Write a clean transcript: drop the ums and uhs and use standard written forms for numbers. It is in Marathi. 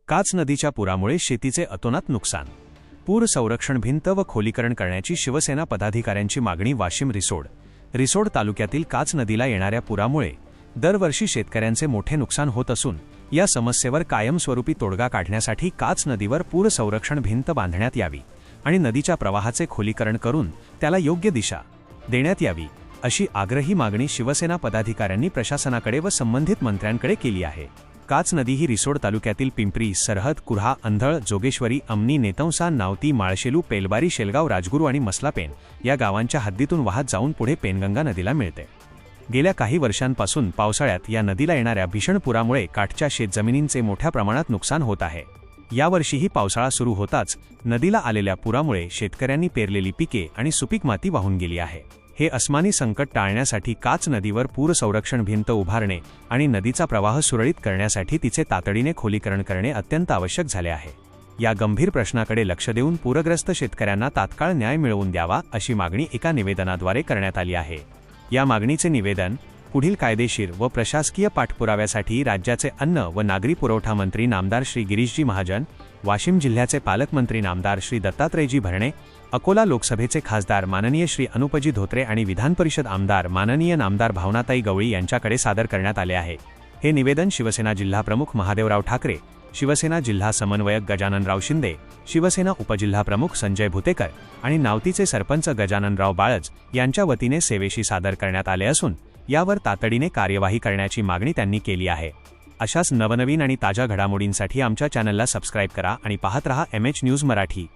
काच नदीच्या पुरामुळे शेतीचे अतोनात नुकसान. पूर संरक्षण भिंत व खोलीकरण करण्याची शिवसेना पदाधिकाऱ्यांची मागणी. वाशिम. रिसोड तालुक्यातील काच नदीला येणाऱ्या पुरामुळे दरवर्षी शेतकऱ्यांचे मोठे नुकसान होत असून या समस्येवर कायमस्वरूपी तोडगा काढण्यासाठी काच नदीवर पूर संरक्षण भिंत बांधण्यात यावी आणि नदीच्या प्रवाहाचे खोलीकरण करून त्याला योग्य दिशा देण्यात यावी, अशी आग्रही मागणी शिवसेना पदाधिकाऱ्यांनी प्रशासनाकडे व संबंधित मंत्र्यांकडे केली आहे. काच नदी ही रिसोड तालुक्यातील पिंपरी, सरहद, कुर्हा, अंधळ, जोगेश्वरी, अमनी, नेतवसा, नावती, माळशेलू, पेलबारी, शेलगाव, राजगुरू आणि मसलापेन या गावांच्या हद्दीतून वाहत जाऊन पुढे पेनगंगा नदीला मिळते. गेल्या काही वर्षांपासून पावसाळ्यात या नदीला येणाऱ्या भीषण पुरामुळे काठच्या शेतजमिनींचे मोठ्या प्रमाणात नुकसान होत आहे. यावर्षीही पावसाळा सुरू होताच नदीला आलेल्या पुरामुळे शेतकऱ्यांनी पेरलेली पिके आणि सुपीक माती वाहून गेली आहे. हे अस्मानी संकट टाळण्यासाठी काच नदीवर पूर संरक्षण भिंत उभारणे आणि नदीचा प्रवाह सुरळीत करण्यासाठी तिचे तातडीने खोलीकरण करणे अत्यंत आवश्यक झाले आहे. या गंभीर प्रश्नाकडे लक्ष देऊन पूरग्रस्त शेतकऱ्यांना तात्काळ न्याय मिळवून द्यावा, अशी मागणी एका निवेदनाद्वारे करण्यात आली आहे. या मागणीचे निवेदन पुढील कायदेशीर व प्रशासकीय पाठपुराव्यासाठी राज्याचे अन्न व नागरी पुरवठा मंत्री नामदार श्री गिरीशजी महाजन, वाशिम जिल्ह्याचे पालकमंत्री नामदार श्री दत्तात्रयजी भरणे, अकोला लोकसभेचे खासदार माननीय श्री अनुपजी धोत्रे आणि विधान परिषद आमदार माननीय नामदार भावनाताई गवळी यांच्याकडे सादर करण्यात आले आहे. हे निवेदन शिवसेना जिल्हाप्रमुख महादेवराव ठाकरे, शिवसेना जिल्हा समन्वयक गजाननराव शिंदे, शिवसेना उपजिल्हाप्रमुख संजय भुतेकर आणि नावतीचे सरपंच गजाननराव बाळज यांच्या वतीने सेवेशी सादर करण्यात आले असून यावर तातडीने कार्यवाही करण्याची मागणी त्यांनी केली आहे. अशाच नवनवीन आणि ताज्या घडामोडींसाठी आमच्या चॅनलला सबस्क्राईब करा आणि पाहत रहा MH न्यूज मराठी.